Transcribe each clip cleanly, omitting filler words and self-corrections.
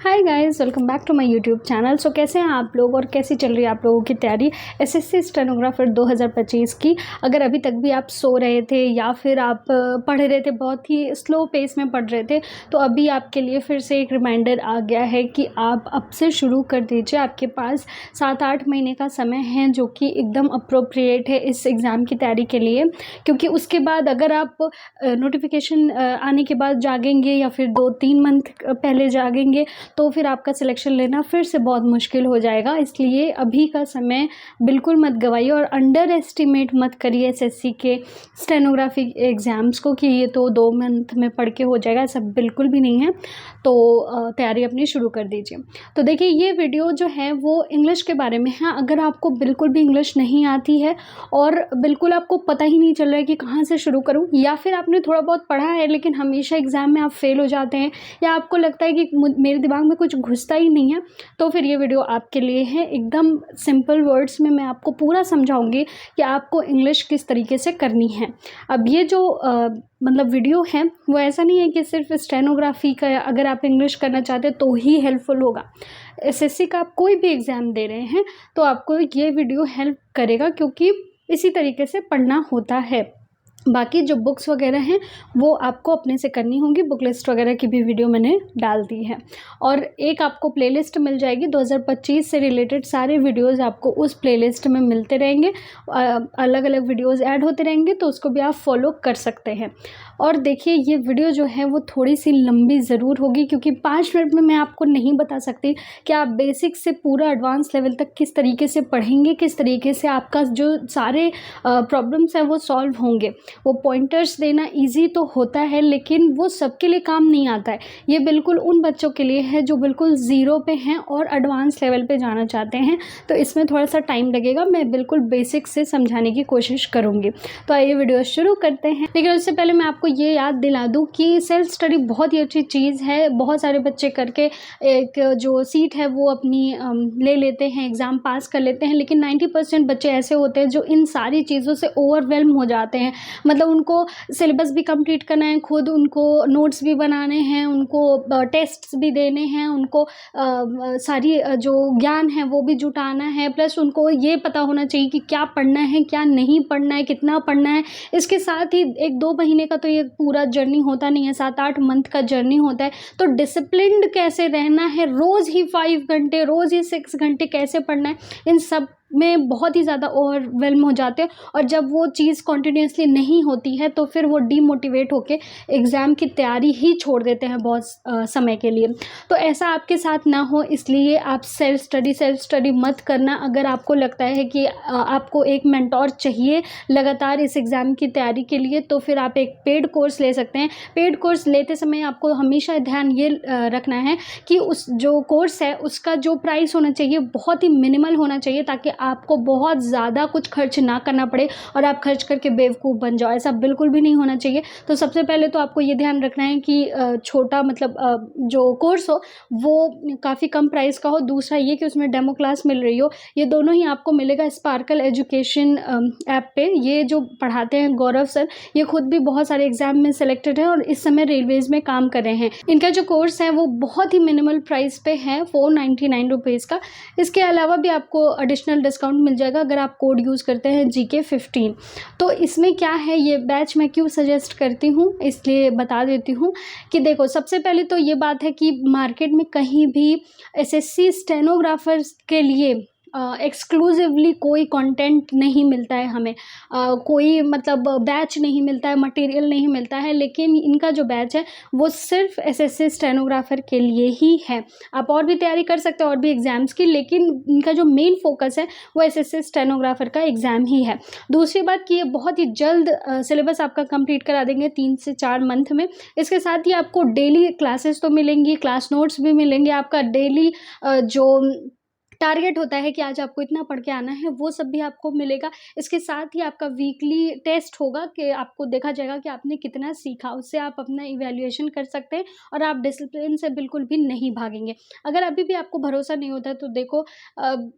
Hi guys, welcome back to my YouTube channel. So कैसे हैं आप लोग और कैसी चल रही है आप लोगों की तैयारी एसएससी स्टेनोग्राफर 2025 की। अगर अभी तक भी आप सो रहे थे या फिर आप पढ़ रहे थे, बहुत ही स्लो पेस में पढ़ रहे थे, तो अभी आपके लिए फिर से एक रिमाइंडर आ गया है कि आप अब से शुरू कर दीजिए। आपके पास 7-8 महीने का समय है जो कि एकदम अप्रोप्रिएट है इस एग्ज़ाम की तैयारी के लिए, क्योंकि उसके बाद अगर आप नोटिफिकेशन आने के बाद जागेंगे या फिर 2-3 मंथ पहले जागेंगे तो फिर आपका सिलेक्शन लेना फिर से बहुत मुश्किल हो जाएगा। इसलिए अभी का समय बिल्कुल मत गवाइए और अंडर एस्टिमेट मत करिए एसएससी के स्टेनोग्राफी एग्ज़ाम्स को कि ये तो 2 मंथ में पढ़ के हो जाएगा। ऐसा बिल्कुल भी नहीं है। तो तैयारी अपनी शुरू कर दीजिए। तो देखिए, ये वीडियो जो है वो इंग्लिश के बारे में है। अगर आपको बिल्कुल भी इंग्लिश नहीं आती है और बिल्कुल आपको पता ही नहीं चल रहा है कि कहाँ से शुरू करूँ, या फिर आपने थोड़ा बहुत पढ़ा है लेकिन हमेशा एग्ज़ाम में आप फेल हो जाते हैं, या आपको लगता है कि मेरे दिमाग में कुछ घुसता ही नहीं है, तो फिर ये वीडियो आपके लिए है। एकदम सिंपल वर्ड्स में मैं आपको पूरा समझाऊंगी कि आपको इंग्लिश किस तरीके से करनी है। अब ये जो मतलब वीडियो है वो ऐसा नहीं है कि सिर्फ स्टेनोग्राफी का, अगर आप इंग्लिश करना चाहते हैं तो ही हेल्पफुल होगा। एसएससी का आप कोई भी एग्ज़ाम दे रहे हैं तो आपको ये वीडियो हेल्प करेगा, क्योंकि इसी तरीके से पढ़ना होता है। बाकी जो बुक्स वगैरह हैं वो आपको अपने से करनी होंगी। बुक लिस्ट वगैरह की भी वीडियो मैंने डाल दी है, और एक आपको प्लेलिस्ट मिल जाएगी 2025 से रिलेटेड। सारे वीडियोस आपको उस प्लेलिस्ट में मिलते रहेंगे, अलग अलग वीडियोस ऐड होते रहेंगे, तो उसको भी आप फॉलो कर सकते हैं। और देखिए, ये वीडियो जो है वो थोड़ी सी लंबी ज़रूर होगी, क्योंकि 5 मिनट में मैं आपको नहीं बता सकती कि आप बेसिक से पूरा एडवांस लेवल तक किस तरीके से पढ़ेंगे, किस तरीके से आपका जो सारे प्रॉब्लम्स हैं वो सॉल्व होंगे। वो पॉइंटर्स देना इजी तो होता है, लेकिन वो सबके लिए काम नहीं आता है। ये बिल्कुल उन बच्चों के लिए है जो बिल्कुल ज़ीरो पे हैं और एडवांस लेवल पे जाना चाहते हैं, तो इसमें थोड़ा सा टाइम लगेगा। मैं बिल्कुल बेसिक से समझाने की कोशिश करूँगी। तो आइए वीडियो शुरू करते हैं। लेकिन उससे पहले मैं आपको ये याद दिला दूँ कि सेल्फ स्टडी बहुत ही अच्छी चीज़ है। बहुत सारे बच्चे करके एक जो सीट है वो अपनी ले लेते हैं, एग्ज़ाम पास कर लेते हैं, लेकिन 90% बच्चे ऐसे होते हैं जो इन सारी चीज़ों से ओवरवेल्म हो जाते हैं। मतलब उनको सिलेबस भी कंप्लीट करना है, खुद उनको नोट्स भी बनाने हैं, उनको टेस्ट्स भी देने हैं, उनको सारी जो ज्ञान है वो भी जुटाना है, प्लस उनको ये पता होना चाहिए कि क्या पढ़ना है, क्या नहीं पढ़ना है, कितना पढ़ना है। इसके साथ ही 1-2 महीने का तो ये पूरा जर्नी होता नहीं है, 7-8 मंथ का जर्नी होता है। तो डिसिप्लिन्ड कैसे रहना है, रोज़ ही 5 घंटे, रोज़ ही 6 घंटे कैसे पढ़ना है, इन सब में बहुत ही ज़्यादा ओवरवेल्म हो जाते हैं। और जब वो चीज़ कॉन्टिन्यूसली नहीं होती है तो फिर वो डीमोटिवेट होके एग्ज़ाम की तैयारी ही छोड़ देते हैं बहुत समय के लिए। तो ऐसा आपके साथ ना हो, इसलिए आप सेल्फ स्टडी मत करना। अगर आपको लगता है कि आपको एक मेंटोर चाहिए लगातार इस एग्ज़ाम की तैयारी के लिए, तो फिर आप एक पेड कोर्स ले सकते हैं। पेड कोर्स लेते समय आपको हमेशा ध्यान ये रखना है कि उस जो कोर्स है उसका जो प्राइस होना चाहिए बहुत ही मिनिमल होना चाहिए, ताकि आपको बहुत ज़्यादा कुछ खर्च ना करना पड़े और आप खर्च करके बेवकूफ़ बन जाओ। ऐसा बिल्कुल भी नहीं होना चाहिए। तो सबसे पहले तो आपको ये ध्यान रखना है कि छोटा मतलब जो कोर्स हो वो काफ़ी कम प्राइस का हो। दूसरा ये कि उसमें डेमो क्लास मिल रही हो। ये दोनों ही आपको मिलेगा स्पार्कल एजुकेशन ऐप पे। ये जो पढ़ाते हैं गौरव सर, ये खुद भी बहुत सारे एग्जाम में सेलेक्टेड है और इस समय रेलवेज में काम कर रहे हैं। इनका जो कोर्स है वो बहुत ही मिनिमल प्राइस पे है, 499 रुपीज़ का। इसके अलावा भी आपको एडिशनल डिस्काउंट मिल जाएगा अगर आप कोड यूज़ करते हैं GK15। तो इसमें क्या है, ये बैच मैं क्यों सजेस्ट करती हूँ इसलिए बता देती हूँ कि देखो, सबसे पहले तो ये बात है कि मार्केट में कहीं भी एसएससी स्टेनोग्राफर्स के लिए एक्सक्लूसिवली कोई कंटेंट नहीं मिलता है हमें। कोई मतलब बैच नहीं मिलता है, मटेरियल नहीं मिलता है। लेकिन इनका जो बैच है वो सिर्फ एसएससी स्टेनोग्राफर के लिए ही है। आप और भी तैयारी कर सकते हैं और भी एग्ज़ाम्स की, लेकिन इनका जो मेन फोकस है वो एसएससी स्टेनोग्राफर का एग्ज़ाम ही है। दूसरी बात कि ये बहुत ही जल्द सिलेबस आपका कंप्लीट करा देंगे 3 से 4 मंथ में। इसके साथ ही आपको डेली क्लासेस तो मिलेंगी, क्लास नोट्स भी मिलेंगे, आपका डेली जो टारगेट होता है कि आज आपको इतना पढ़ के आना है, वो सब भी आपको मिलेगा। इसके साथ ही आपका वीकली टेस्ट होगा कि आपको देखा जाएगा कि आपने कितना सीखा, उससे आप अपना इवैल्यूएशन कर सकते हैं और आप डिसिप्लिन से बिल्कुल भी नहीं भागेंगे। अगर अभी भी आपको भरोसा नहीं होता है तो देखो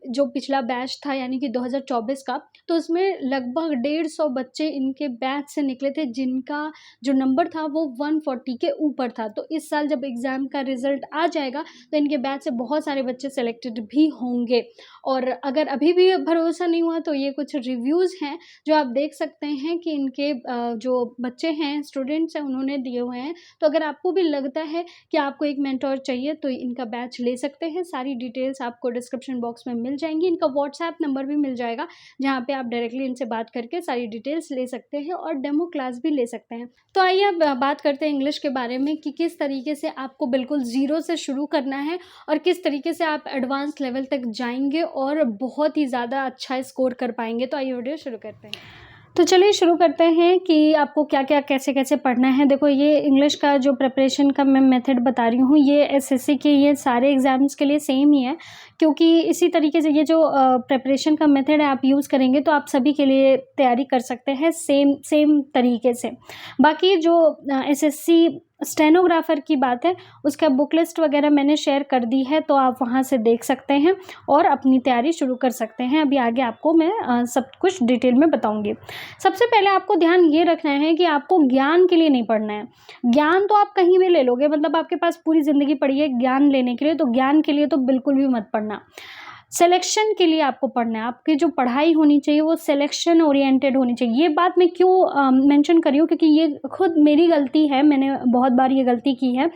जो पिछला बैच था यानी कि 2024 का, तो उसमें लगभग 150 बच्चे इनके बैच से निकले थे जिनका जो नंबर था वो 140 के ऊपर था। तो इस साल जब एग्ज़ाम का रिज़ल्ट आ जाएगा तो इनके बैच से बहुत सारे बच्चे सेलेक्टेड भी होंगे। और अगर अभी भी भरोसा नहीं हुआ तो ये कुछ रिव्यूज़ हैं जो आप देख सकते हैं कि इनके जो बच्चे हैं, स्टूडेंट्स हैं, उन्होंने दिए हुए हैं। तो अगर आपको भी लगता है कि आपको एक मेंटर चाहिए तो इनका बैच ले सकते हैं। सारी डिटेल्स आपको डिस्क्रिप्शन बॉक्स में मिल जाएँगी। इनका व्हाट्सएप नंबर भी मिल जाएगा जहाँ पे आप डायरेक्टली इनसे बात करके सारी डिटेल्स ले सकते हैं और डेमो क्लास भी ले सकते हैं। तो आइए अब बात करते हैं इंग्लिश के बारे में कि किस तरीके से आपको बिल्कुल ज़ीरो से शुरू करना है और किस तरीके से आप एडवांस लेवल तक जाएँगे और बहुत ही ज़्यादा अच्छा स्कोर कर पाएँगे। तो आइए वीडियो शुरू करते हैं। तो चलिए शुरू करते हैं कि आपको क्या-क्या, कैसे-कैसे पढ़ना है। देखो ये इंग्लिश का जो प्रिपरेशन का मैं मेथड बता रही हूँ, ये एसएससी के ये सारे एग्ज़ाम्स के लिए सेम ही है, क्योंकि इसी तरीके से ये जो प्रिपरेशन का मेथड है आप यूज़ करेंगे तो आप सभी के लिए तैयारी कर सकते हैं सेम सेम तरीके से। बाकी जो एसएससी स्टेनोग्राफ़र की बात है, उसका बुक लिस्ट वग़ैरह मैंने शेयर कर दी है, तो आप वहाँ से देख सकते हैं और अपनी तैयारी शुरू कर सकते हैं। अभी आगे आपको मैं सब कुछ डिटेल में बताऊँगी। सबसे पहले आपको ध्यान ये रखना है कि आपको ज्ञान के लिए नहीं पढ़ना है। ज्ञान तो आप कहीं भी ले लोगे, मतलब आपके पास पूरी ज़िंदगी पड़ी है ज्ञान लेने के लिए, तो ज्ञान के लिए तो बिल्कुल भी मत पढ़ना। सिलेक्शन के लिए आपको पढ़ना है। आपकी जो पढ़ाई होनी चाहिए वो सिलेक्शन ओरिएंटेड होनी चाहिए। ये बात मैं क्यों मेंशन कर रही हूँ, क्योंकि ये खुद मेरी गलती है, मैंने बहुत बार ये गलती की है।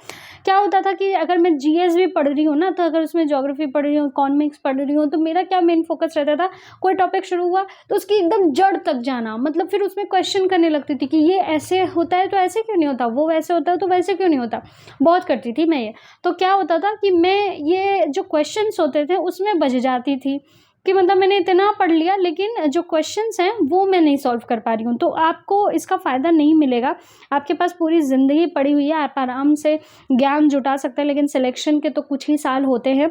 क्या होता था कि अगर मैं जीएस भी पढ़ रही हूँ ना, तो अगर उसमें ज्योग्राफी पढ़ रही हूँ, इकोनॉमिक्स पढ़ रही हूँ, तो मेरा क्या मेन फोकस रहता था, कोई टॉपिक शुरू हुआ तो उसकी एकदम जड़ तक जाना। मतलब फिर उसमें क्वेश्चन करने लगती थी कि ये ऐसे होता है तो ऐसे क्यों नहीं होता, वो वैसे होता है तो वैसे क्यों नहीं होता। बहुत करती थी मैं ये। तो क्या होता था कि मैं ये जो क्वेश्चंस होते थे उसमें बझ जाती थी कि मतलब मैंने इतना पढ़ लिया लेकिन जो क्वेश्चंस हैं वो मैं नहीं सॉल्व कर पा रही हूँ। तो आपको इसका फ़ायदा नहीं मिलेगा। आपके पास पूरी ज़िंदगी पड़ी हुई है, आप आराम से ज्ञान जुटा सकते हैं, लेकिन सिलेक्शन के तो कुछ ही साल होते हैं,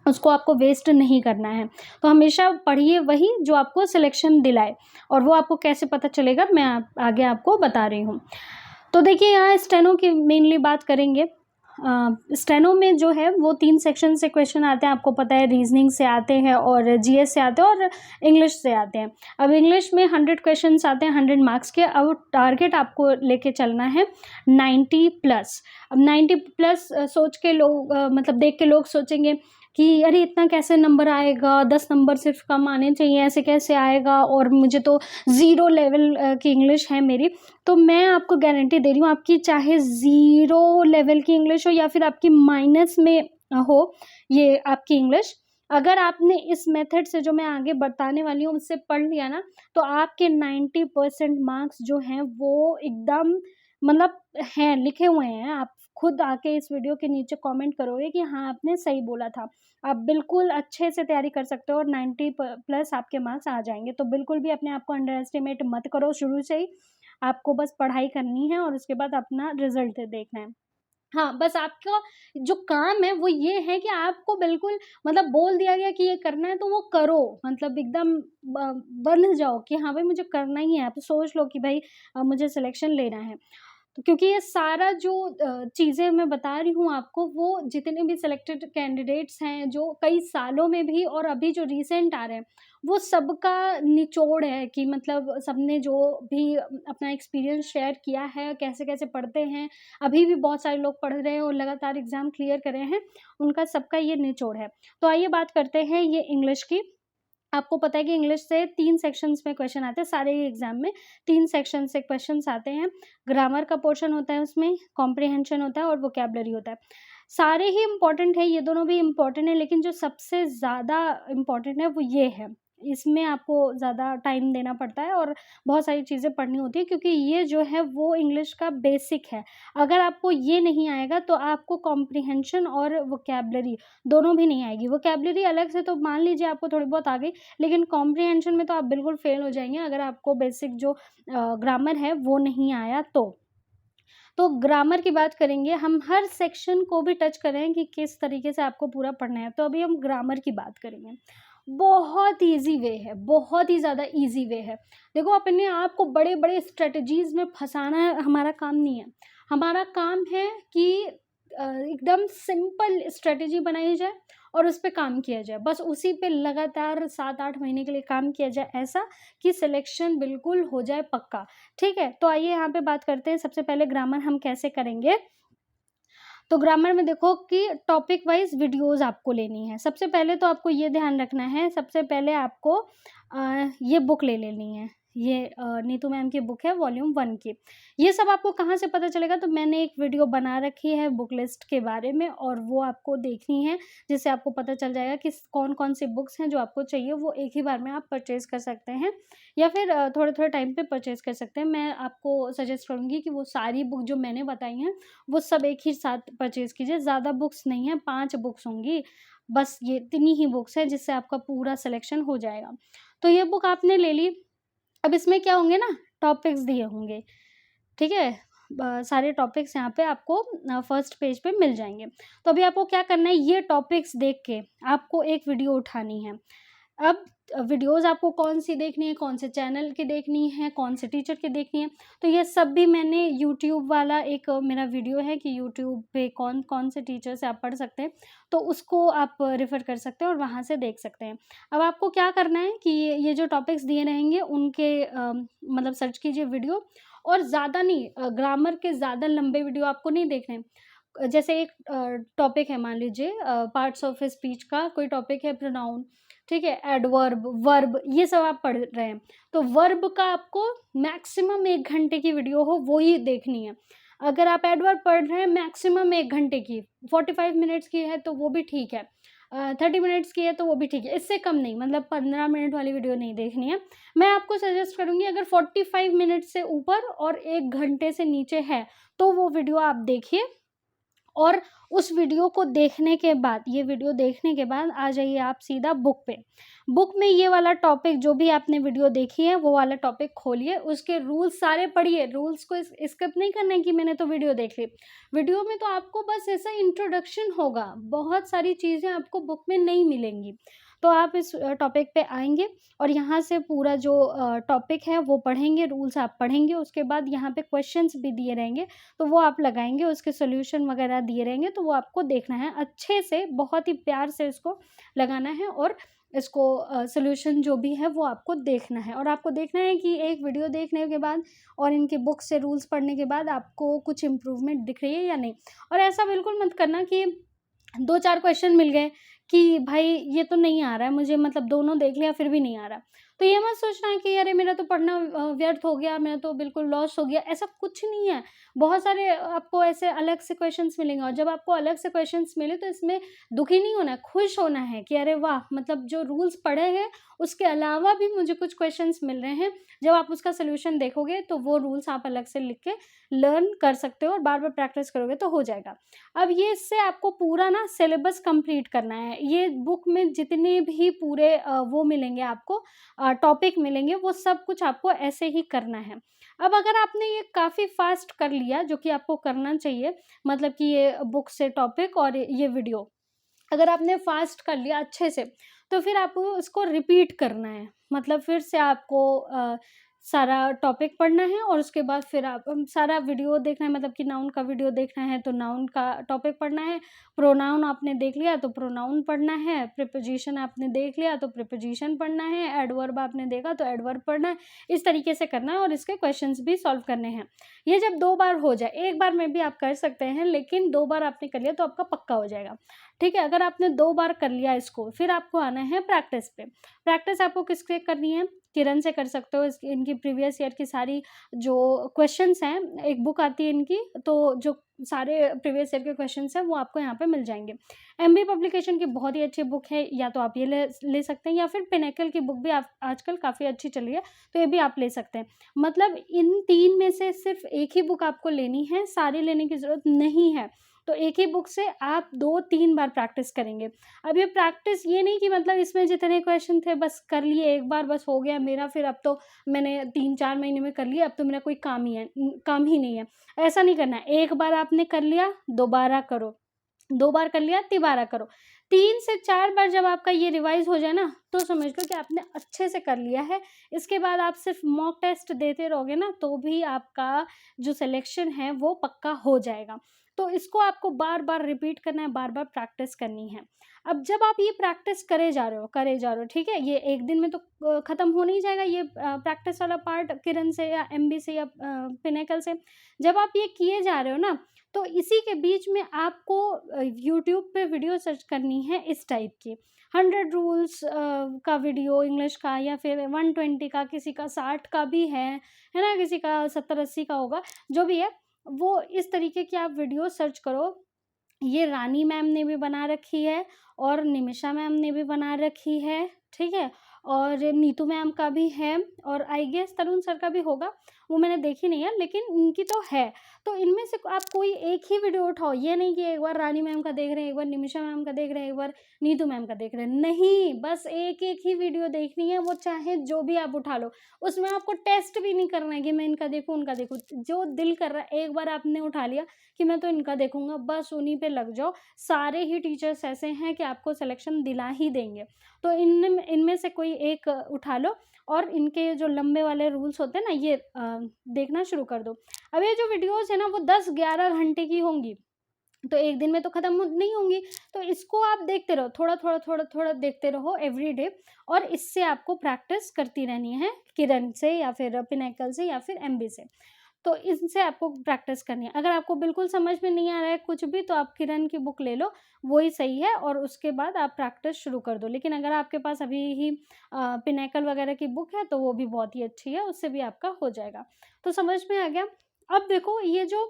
उसको आपको वेस्ट नहीं करना है। तो हमेशा पढ़िए वही जो आपको सिलेक्शन दिलाए, और वो आपको कैसे पता चलेगा मैं आगे आपको बता रही हूँ। तो देखिए यहाँ स्टेनो की मेनली बात करेंगे। स्टेनो में जो है वो 3 सेक्शन से क्वेश्चन आते हैं, आपको पता है, रीजनिंग से आते हैं और जीएस से आते हैं और इंग्लिश से आते हैं। अब इंग्लिश में 100 क्वेश्चंस आते हैं 100 मार्क्स के। अब टारगेट आपको लेके चलना है 90 प्लस। अब 90 प्लस सोच के लोग मतलब देख के लोग सोचेंगे कि अरे इतना कैसे नंबर आएगा, 10 नंबर सिर्फ कम आने चाहिए, ऐसे कैसे आएगा, और मुझे तो ज़ीरो लेवल की इंग्लिश है मेरी। तो मैं आपको गारंटी दे रही हूँ, आपकी चाहे ज़ीरो लेवल की इंग्लिश हो या फिर आपकी माइनस में हो ये आपकी इंग्लिश, अगर आपने इस मेथड से जो मैं आगे बताने वाली हूँ उससे पढ़ लिया ना, तो आपके 90% मार्क्स जो हैं वो एकदम मतलब हैं, लिखे हुए हैं। आप खुद आके इस वीडियो के नीचे कमेंट करोगे कि हाँ आपने सही बोला था। आप बिल्कुल अच्छे से तैयारी कर सकते हो और 90 प्लस आपके मार्क्स आ जाएंगे। तो बिल्कुल भी अपने आप को अंडर एस्टिमेट मत करो शुरू से ही। आपको बस पढ़ाई करनी है और उसके बाद अपना रिजल्ट देखना है। हाँ, बस आपका जो काम है वो ये है कि आपको बिल्कुल मतलब बोल दिया गया कि ये करना है तो वो करो। मतलब एकदम बंध जाओ कि हाँ भाई मुझे करना ही है। आप सोच लो कि भाई मुझे सिलेक्शन लेना है। तो क्योंकि ये सारा जो चीज़ें मैं बता रही हूँ आपको, वो जितने भी सिलेक्टेड कैंडिडेट्स हैं जो कई सालों में भी और अभी जो रिसेंट आ रहे हैं, वो सबका निचोड़ है कि मतलब सबने जो भी अपना एक्सपीरियंस शेयर किया है, कैसे-कैसे पढ़ते हैं। अभी भी बहुत सारे लोग पढ़ रहे हैं और लगातार एग्ज़ाम क्लियर कर रहे हैं, उनका सबका ये निचोड़ है। तो आइए बात करते हैं ये इंग्लिश की। आपको पता है कि इंग्लिश से 3 सेक्शंस में क्वेश्चन आते हैं, सारे ही एग्ज़ाम में 3 सेक्शन से क्वेश्चन्स आते हैं। ग्रामर का पोर्शन होता है उसमें, कॉम्प्रिहेंशन होता है और वोकैब्युलरी होता है। सारे ही इम्पोर्टेंट है, ये दोनों भी इम्पोर्टेंट है, लेकिन जो सबसे ज़्यादा इम्पोर्टेंट है वो ये है। इसमें आपको ज़्यादा टाइम देना पड़ता है और बहुत सारी चीज़ें पढ़नी होती है, क्योंकि ये जो है वो इंग्लिश का बेसिक है। अगर आपको ये नहीं आएगा तो आपको कॉम्प्रिहेंशन और वोकैब्युलरी दोनों भी नहीं आएगी। वोकैब्युलरी अलग से तो मान लीजिए आपको थोड़ी बहुत आ गई, लेकिन कॉम्प्रिहेंशन में तो आप बिल्कुल फेल हो जाएँगे अगर आपको बेसिक जो ग्रामर है वो नहीं आया तो। तो ग्रामर की बात करेंगे, हम हर सेक्शन को भी टच कर रहे हैं कि किस तरीके से आपको पूरा पढ़ना है। तो अभी हम ग्रामर की बात करेंगे। बहुत ईज़ी वे है, बहुत ही ज़्यादा ईज़ी वे है। देखो, अपने आप को बड़े-बड़े स्ट्रैटेजीज़ में फँसाना हमारा काम नहीं है। हमारा काम है कि एकदम सिंपल स्ट्रैटेजी बनाई जाए और उस पे काम किया जाए। बस उसी पे लगातार 7-8 महीने के लिए काम किया जाए, ऐसा कि सिलेक्शन बिल्कुल हो जाए पक्का, ठीक है? तो आइए यहाँ पे बात करते हैं, सबसे पहले ग्रामर हम कैसे करेंगे। तो ग्रामर में देखो कि टॉपिक वाइज़ वीडियोज़ आपको लेनी है। सबसे पहले तो आपको ये ध्यान रखना है, सबसे पहले आपको ये बुक ले लेनी है। ये नीतू मैम की बुक है वॉल्यूम 1 की। ये सब आपको कहाँ से पता चलेगा, तो मैंने एक वीडियो बना रखी है बुक लिस्ट के बारे में, और वो आपको देखनी है, जिससे आपको पता चल जाएगा कि कौन-कौन सी बुक्स हैं जो आपको चाहिए, वो एक ही बार में आप परचेज़ कर सकते हैं, या फिर थोड़े-थोड़े टाइम पे परचेज़ कर सकते हैं। मैं आपको सजेस्ट करूँगी कि वो सारी बुक जो मैंने बताई हैं, वो सब एक ही साथ परचेज़ कीजिए। ज़्यादा बुक्स नहीं हैं, 5 बुक्स होंगी, बस ये इतनी ही बुक्स हैं जिससे आपका पूरा सिलेक्शन हो जाएगा। तो ये बुक आपने ले ली। अब इसमें क्या होंगे ना, टॉपिक्स दिए होंगे, ठीक है? सारे टॉपिक्स यहाँ पे आपको फर्स्ट पेज पे मिल जाएँगे। तो अभी आपको क्या करना है, ये टॉपिक्स देख के आपको एक वीडियो उठानी है। अब वीडियोज़ आपको कौन-सी देखनी है, कौन से चैनल की देखनी है, कौन से टीचर की देखनी है, तो ये सब भी मैंने यूट्यूब वाला एक मेरा वीडियो है कि यूट्यूब पे कौन-कौन से टीचर से आप पढ़ सकते हैं, तो उसको आप रेफ़र कर सकते हैं और वहाँ से देख सकते हैं। अब आपको क्या करना है कि ये जो टॉपिक्स दिए रहेंगे उनके मतलब सर्च कीजिए वीडियो, और ज़्यादा नहीं, ग्रामर के ज़्यादा लंबे वीडियो आपको नहीं देखने। जैसे एक टॉपिक है, मान लीजिए पार्ट्स ऑफ स्पीच का कोई टॉपिक है, प्रोनाउन, ठीक है, एडवर्ब, वर्ब, ये सब आप पढ़ रहे हैं, तो वर्ब का आपको मैक्सिमम 1 घंटे की वीडियो हो वो ही देखनी है। अगर आप एडवर्ब पढ़ रहे हैं मैक्सिमम 1 घंटे की, 45 मिनट्स की है तो वो भी ठीक है, 30 मिनट्स की है तो वो भी ठीक है, इससे कम नहीं, मतलब 15 मिनट वाली वीडियो नहीं देखनी है। मैं आपको सजेस्ट करूँगी, अगर 45 मिनट से ऊपर और 1 घंटे से नीचे है, तो वो वीडियो आप देखिए, और उस वीडियो को देखने के बाद, ये वीडियो देखने के बाद आ जाइए आप सीधा बुक पे। बुक में ये वाला टॉपिक जो भी आपने वीडियो देखी है, वो वाला टॉपिक खोलिए, उसके रूल्स सारे पढ़िए। रूल्स को स्किप नहीं करना है कि मैंने तो वीडियो देख ली। वीडियो में तो आपको बस ऐसा इंट्रोडक्शन होगा, बहुत सारी चीज़ें आपको बुक में नहीं मिलेंगी। तो आप इस टॉपिक पे आएँगे और यहाँ से पूरा जो टॉपिक है वो पढ़ेंगे, रूल्स आप पढ़ेंगे, उसके बाद यहाँ पे क्वेश्चंस भी दिए रहेंगे, तो वो आप लगाएँगे, उसके सॉल्यूशन वगैरह दिए रहेंगे, तो वो आपको देखना है अच्छे से, बहुत ही प्यार से इसको लगाना है, और इसको सॉल्यूशन जो भी है वो आपको देखना है, और आपको देखना है कि एक वीडियो देखने के बाद और इनकी बुक से रूल्स पढ़ने के बाद आपको कुछ इम्प्रूवमेंट दिख रही है या नहीं। और ऐसा बिल्कुल मत करना कि 2-4 क्वेश्चन मिल गए कि भाई ये तो नहीं आ रहा है मुझे, मतलब दोनों देख लिया फिर भी नहीं आ रहा। तो ये मत सोचना कि अरे मेरा तो पढ़ना व्यर्थ हो गया, मेरा तो बिल्कुल लॉस हो गया, ऐसा कुछ नहीं है। बहुत सारे आपको ऐसे अलग से क्वेश्चन्स मिलेंगे, और जब आपको अलग से क्वेश्चन्स मिले तो इसमें दुखी नहीं होना है, खुश होना है कि अरे वाह! मतलब जो रूल्स पढ़े हैं उसके अलावा भी मुझे कुछ क्वेश्चन्स मिल रहे हैं। जब आप उसका सॉल्यूशन देखोगे तो वो रूल्स आप अलग से लिख के लर्न कर सकते हो, और बार-बार प्रैक्टिस करोगे तो हो जाएगा। अब ये इससे आपको पूरा ना सिलेबस कंप्लीट करना है। ये बुक में जितने भी पूरे वो मिलेंगे आपको, टॉपिक मिलेंगे, वो सब कुछ आपको ऐसे ही करना है। अब अगर आपने ये काफ़ी फ़ास्ट कर लिया, जो कि आपको करना चाहिए, मतलब कि ये बुक से टॉपिक और ये वीडियो, अगर आपने फ़ास्ट कर लिया अच्छे से, तो फिर आपको उसको रिपीट करना है। मतलब फिर से आपको सारा टॉपिक पढ़ना है, और उसके बाद फिर आप सारा वीडियो देखना है, मतलब कि नाउन का वीडियो देखना है तो नाउन का टॉपिक पढ़ना है, प्रोनाउन आपने देख लिया तो प्रोनाउन पढ़ना है, प्रीपोज़िशन आपने देख लिया तो प्रीपोज़िशन पढ़ना है, एडवर्ब आपने देखा तो एडवर्ब पढ़ना है। इस तरीके से करना है, और इसके क्वेश्चंस भी सॉल्व करने हैं। ये जब 2 बार हो जाए, 1 बार में भी आप कर सकते हैं, लेकिन 2 बार आपने कर लिया तो आपका पक्का हो जाएगा। ठीक है? अगर आपने 2 बार कर लिया इसको, फिर आपको आना है प्रैक्टिस पे। प्रैक्टिस आपको किससे करनी है? किरण से कर सकते हो। इनकी प्रीवियस ईयर की सारी जो क्वेश्चन्स हैं, एक बुक आती है इनकी, तो जो सारे प्रीवियस ईयर के क्वेश्चन्स हैं वो आपको यहाँ पे मिल जाएँगे। एमबी पब्लिकेशन की बहुत ही अच्छी बुक है, या तो आप ये ले सकते हैं, या फिर पिनेकल की बुक भी आप आजकल काफ़ी अच्छी चल रही है, तो ये भी आप ले सकते हैं। मतलब इन 3 में से सिर्फ़ एक ही बुक आपको लेनी है, सारी लेने की ज़रूरत नहीं है। तो एक ही बुक से आप 2-3 बार प्रैक्टिस करेंगे। अब ये प्रैक्टिस ये नहीं कि मतलब इसमें जितने क्वेश्चन थे बस कर लिए एक बार, बस हो गया मेरा, फिर अब तो मैंने 3-4 महीने में कर लिया, अब तो मेरा कोई काम ही नहीं है। ऐसा नहीं करना है। एक बार आपने कर लिया, दोबारा करो, 2 बार कर लिया, तिबारा करो। 3 से 4 बार जब आपका ये रिवाइज़ हो जाए ना, तो समझ लो कि आपने अच्छे से कर लिया है। इसके बाद आप सिर्फ़ मॉक टेस्ट देते रहोगे ना, तो भी आपका जो सिलेक्शन है वो पक्का हो जाएगा। तो इसको आपको बार-बार रिपीट करना है, बार-बार प्रैक्टिस करनी है। अब जब आप ये प्रैक्टिस करे जा रहे हो, ठीक है? ये एक दिन में तो ख़त्म हो नहीं जाएगा ये प्रैक्टिस वाला पार्ट किरण से या एमबी से या पिनेकल से। जब आप ये किए जा रहे हो ना, तो इसी के बीच में आपको यूट्यूब पे वीडियो सर्च करनी है इस टाइप की। 100 रूल्स का वीडियो इंग्लिश का, या फिर 120 का, किसी का 60 का भी है ना? किसी का 70-80 का होगा, जो भी है, वो इस तरीके की आप वीडियो सर्च करो। ये रानी मैम ने भी बना रखी है और निमिषा मैम ने भी बना रखी है, ठीक है? और नीतू मैम का भी है और आई गेस तरुण सर का भी होगा, वो मैंने देखी नहीं है, लेकिन इनकी तो है। तो इनमें से आप कोई एक ही वीडियो उठाओ, ये नहीं कि एक बार रानी मैम का देख रहे हैं, एक बार निमिषा मैम का देख रहे हैं, एक बार नीतू मैम का देख रहे हैं, नहीं, बस एक-एक ही वीडियो देखनी है, वो चाहे जो भी आप उठा लो। उसमें आपको टेस्ट भी नहीं करना है कि मैं इनका देखूँ, उनका देखूँ, जो दिल कर रहा है, एक बार आपने उठा लिया कि मैं तो इनका देखूँगा, बस उन्हीं पे लग जाओ। सारे ही टीचर्स ऐसे हैं कि आपको सिलेक्शन दिला ही देंगे। तो इनमें से कोई एक उठा लो और इनके जो लंबे वाले रूल्स होते हैं ना, ये देखना शुरू कर दो। अब ये जो वीडियोज़ है ना, वो 10-11 घंटे की होंगी, तो एक दिन में तो ख़त्म नहीं होंगी। तो इसको आप देखते रहो, थोड़ा-थोड़ा देखते रहो एवरीडे, और इससे आपको प्रैक्टिस करती रहनी है किरण से या फिर पिनेकल से या फिर एमबी से। तो इनसे आपको प्रैक्टिस करनी है। अगर आपको बिल्कुल समझ में नहीं आ रहा है कुछ भी, तो आप किरण की बुक ले लो, वो ही सही है, और उसके बाद आप प्रैक्टिस शुरू कर दो। लेकिन अगर आपके पास अभी ही पिनेकल वगैरह की बुक है, तो वो भी बहुत ही अच्छी है, उससे भी आपका हो जाएगा। तो समझ में आ गया? अब देखो, ये जो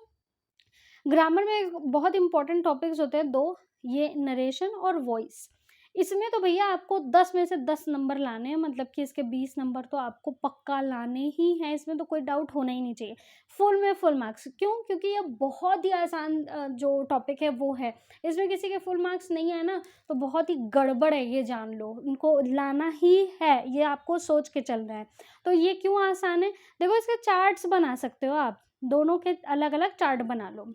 ग्रामर में बहुत इंपॉर्टेंट टॉपिक्स होते हैं 2, ये नरेशन और वॉइस। इसमें तो भैया आपको 10 में से 10 नंबर लाने हैं, मतलब कि इसके 20 नंबर तो आपको पक्का लाने ही हैं, इसमें तो कोई डाउट होना ही नहीं चाहिए। फुल में फुल मार्क्स, क्यों? क्योंकि ये बहुत ही आसान जो टॉपिक है वो है। इसमें किसी के फुल मार्क्स नहीं आए ना, तो बहुत ही गड़बड़ है, ये जान लो। इनको लाना ही है, ये आपको सोच के चलना है। तो ये क्यों आसान है? देखो, इसके चार्ट्स बना सकते हो आप, दोनों के अलग-अलग चार्ट बना लो।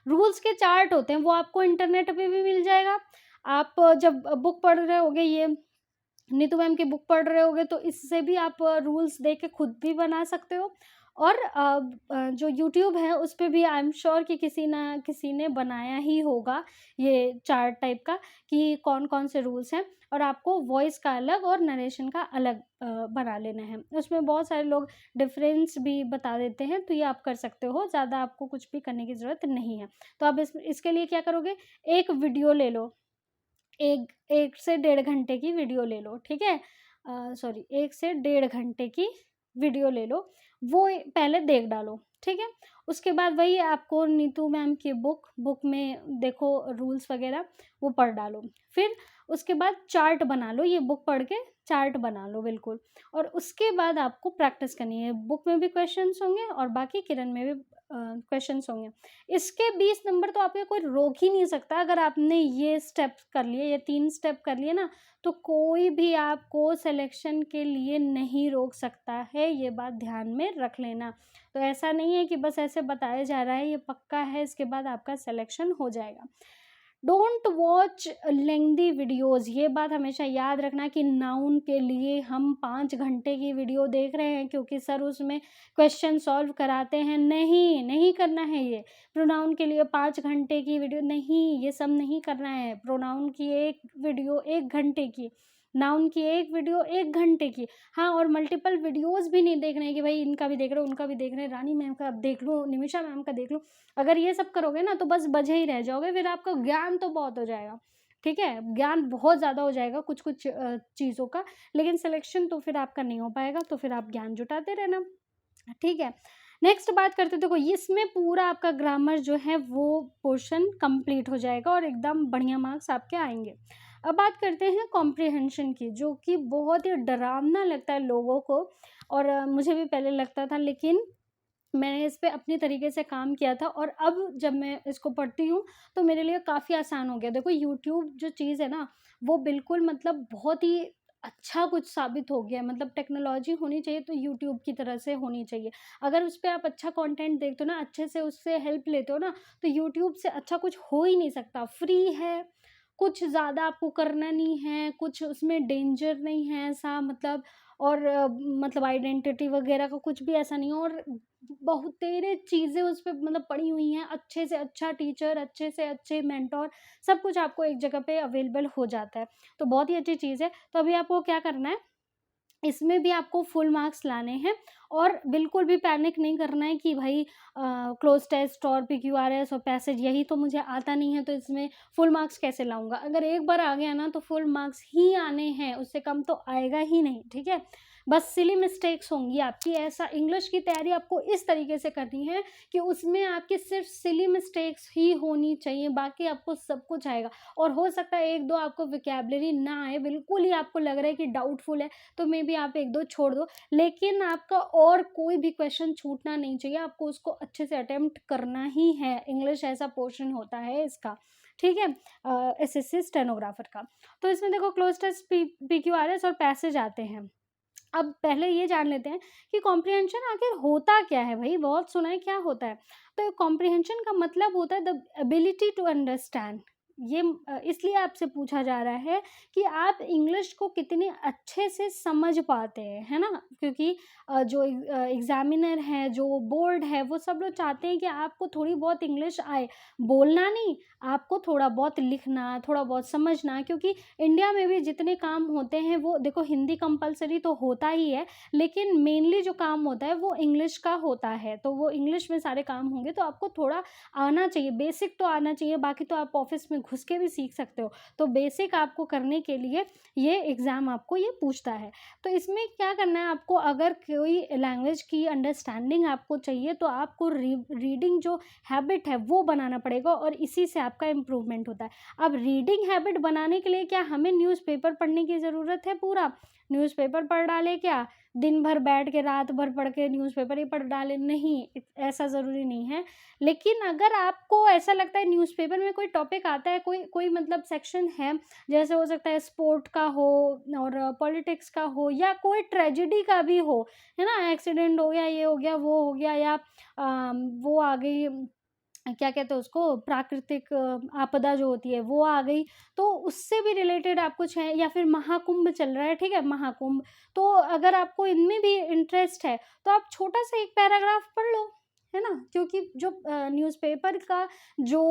रूल्स के चार्ट होते हैं, वो आपको इंटरनेट पे भी मिल जाएगा। आप जब बुक पढ़ रहे होगे, ये नीतू मैम की बुक पढ़ रहे होगे, तो इससे भी आप रूल्स देख के खुद भी बना सकते हो। और जो यूट्यूब है उस पे भी आई एम श्योर कि किसी ना किसी ने बनाया ही होगा ये चार्ट टाइप का, कि कौन-कौन से रूल्स हैं, और आपको वॉइस का अलग और नरेशन का अलग बना लेना है। उसमें बहुत सारे लोग डिफरेंस भी बता देते हैं, तो ये आप कर सकते हो, ज़्यादा आपको कुछ भी करने की ज़रूरत नहीं है। तो आप इसके लिए क्या करोगे, एक वीडियो ले लो, 1 से 1.5 घंटे की वीडियो ले लो, ठीक है? सॉरी, 1 से 1.5 घंटे की वीडियो ले लो, वो पहले देख डालो, ठीक है? उसके बाद वही आपको नीतू मैम की बुक में देखो रूल्स वगैरह, वो पढ़ डालो। फिर उसके बाद चार्ट बना लो, ये बुक पढ़ के चार्ट बना लो बिल्कुल, और उसके बाद आपको प्रैक्टिस करनी है। बुक में भी क्वेश्चंस होंगे और बाकी किरण में भी क्वेश्चंस होंगे। इसके 20 नंबर तो आपके कोई रोक ही नहीं सकता। अगर आपने ये स्टेप कर लिए, ये 3 स्टेप कर लिए ना, तो कोई भी आपको सिलेक्शन के लिए नहीं रोक सकता है, ये बात ध्यान में रख लेना। तो ऐसा नहीं है कि बस ऐसे बताया जा रहा है, ये पक्का है, इसके बाद आपका सिलेक्शन हो जाएगा। डोंट वॉच लेंथी वीडियोज़, ये बात हमेशा याद रखना कि नाउन के लिए हम 5 घंटे की वीडियो देख रहे हैं क्योंकि सर उसमें क्वेश्चन सॉल्व कराते हैं, नहीं करना है ये। प्रोनाउन के लिए 5 घंटे की वीडियो नहीं, ये सब नहीं करना है। प्रोनाउन की एक वीडियो 1 घंटे की, नाउन की एक वीडियो 1 घंटे की। हाँ, और मल्टीपल वीडियोज़ भी नहीं देखना है कि भाई इनका भी देख रहे हो, उनका भी देख रहे हैं, रानी मैम का अब देख लूँ, निमिषा मैम का देख लूँ। अगर ये सब करोगे ना, तो बस बझे ही रह जाओगे, फिर आपका ज्ञान तो बहुत हो जाएगा, ठीक है? ज्ञान बहुत ज़्यादा हो जाएगा कुछ-कुछ चीज़ों का, लेकिन सिलेक्शन तो फिर आपका नहीं हो पाएगा, तो फिर आप ज्ञान जुटाते रहना, ठीक है? नेक्स्ट बात करते हैं, देखो इसमें पूरा आपका ग्रामर जो है वो पोर्शन कंप्लीट हो जाएगा और एकदम बढ़िया मार्क्स आपके आएँगे। अब बात करते हैं कॉम्प्रिहेंशन की, जो कि बहुत ही डरावना लगता है लोगों को, और मुझे भी पहले लगता था, लेकिन मैंने इस पे अपनी तरीके से काम किया था और अब जब मैं इसको पढ़ती हूँ, तो मेरे लिए काफ़ी आसान हो गया। देखो यूट्यूब जो चीज़ है ना, वो बिल्कुल मतलब बहुत ही अच्छा कुछ साबित हो गया है। मतलब टेक्नोलॉजी होनी चाहिए तो यूट्यूब की तरह से होनी चाहिए। अगर उस पे आप अच्छा कंटेंट देखते हो ना, अच्छे से उससे हेल्प लेते हो ना, तो यूट्यूब से अच्छा कुछ हो ही नहीं सकता। फ्री है, कुछ ज़्यादा आपको करना नहीं है, कुछ उसमें डेंजर नहीं है ऐसा मतलब, और मतलब आइडेंटिटी वगैरह का कुछ भी ऐसा नहीं है, और बहुत तेरे चीज़ें उस पे मतलब पड़ी हुई हैं, अच्छे से अच्छा टीचर, अच्छे से अच्छे मेंटर, सब कुछ आपको एक जगह पे अवेलेबल हो जाता है। तो बहुत ही अच्छी चीज़ है। तो अभी आपको क्या करना है, इसमें भी आपको फुल मार्क्स लाने हैं और बिल्कुल भी पैनिक नहीं करना है कि भाई क्लोज़ टेस्ट और पीक्यूआरएस और पैसेज यही तो मुझे आता नहीं है, तो इसमें फुल मार्क्स कैसे लाऊँगा? अगर एक बार आ गया ना तो फुल मार्क्स ही आने हैं, उससे कम तो आएगा ही नहीं, ठीक है? बस सिली मिस्टेक्स होंगी आपकी, ऐसा इंग्लिश की तैयारी आपको इस तरीके से करनी है कि उसमें आपकी सिर्फ़ सिली मिस्टेक्स ही होनी चाहिए, बाकी आपको सब कुछ आएगा। और हो सकता है 1-2 आपको वोकैब्युलरी ना आए, बिल्कुल ही आपको लग रहा है कि डाउटफुल है, तो मेबी आप 1-2 छोड़ दो, लेकिन आपका और कोई भी क्वेश्चन छूटना नहीं चाहिए, आपको उसको अच्छे से अटेम्प्ट करना ही है। इंग्लिश ऐसा पोर्शन होता है इसका, ठीक है? एसएससी स्टेनोग्राफर का। तो इसमें देखो क्लोज़ टेस्ट, पीक्यूआरएस और पैसेज आते हैं। अब पहले ये जान लेते हैं कि कॉम्प्रिहेंशन आखिर होता क्या है भई? बहुत सुना है, क्या होता है? तो कॉम्प्रिहेंशन का मतलब होता है द एबिलिटी टू अंडरस्टैंड। ये इसलिए आपसे पूछा जा रहा है कि आप इंग्लिश को कितने अच्छे से समझ पाते हैं, है ना? क्योंकि जो एग्ज़ामिनर है, जो बोर्ड है, वो सब लोग चाहते हैं कि आपको थोड़ी बहुत इंग्लिश आए। बोलना नहीं, आपको थोड़ा बहुत लिखना, थोड़ा बहुत समझना, क्योंकि इंडिया में भी जितने काम होते हैं वो देखो हिंदी कंपलसरी तो होता ही है, लेकिन मेनली जो काम होता है वो इंग्लिश का होता है, तो वो इंग्लिश में सारे काम होंगे, तो आपको थोड़ा आना चाहिए, बेसिक तो आना चाहिए, बाकी तो आप ऑफिस में घुस के भी सीख सकते हो। तो बेसिक आपको करने के लिए ये एग्ज़ाम आपको ये पूछता है। तो इसमें क्या करना है आपको, अगर कोई लैंग्वेज की अंडरस्टैंडिंग आपको चाहिए तो आपको रीडिंग जो हैबिट है वो बनाना पड़ेगा, और इसी से आपका इम्प्रूवमेंट होता है। अब रीडिंग हैबिट बनाने के लिए क्या हमें न्यूज़पेपर पढ़ने की ज़रूरत है पूरा? न्यूज़पेपर पढ़ डालें क्या? दिन भर बैठ के, रात भर पढ़ के न्यूज़पेपर ही पढ़ डालें? नहीं, ऐसा ज़रूरी नहीं है। लेकिन अगर आपको ऐसा लगता है न्यूज़पेपर में कोई टॉपिक आता है, कोई कोई मतलब सेक्शन है, जैसे हो सकता है स्पोर्ट का हो और पॉलिटिक्स का हो या कोई ट्रेजेडी का भी हो, है ना? एक्सीडेंट हो गया, ये हो गया, वो हो गया, या वो आ गई, क्या कहते हैं उसको, प्राकृतिक आपदा जो होती है वो आ गई, तो उससे भी रिलेटेड आप कुछ है, या फिर महाकुंभ चल रहा है, ठीक है, महाकुंभ, तो अगर आपको इनमें भी इंटरेस्ट है तो आप छोटा सा एक पैराग्राफ पढ़ लो, है ना? क्योंकि जो न्यूज़पेपर का जो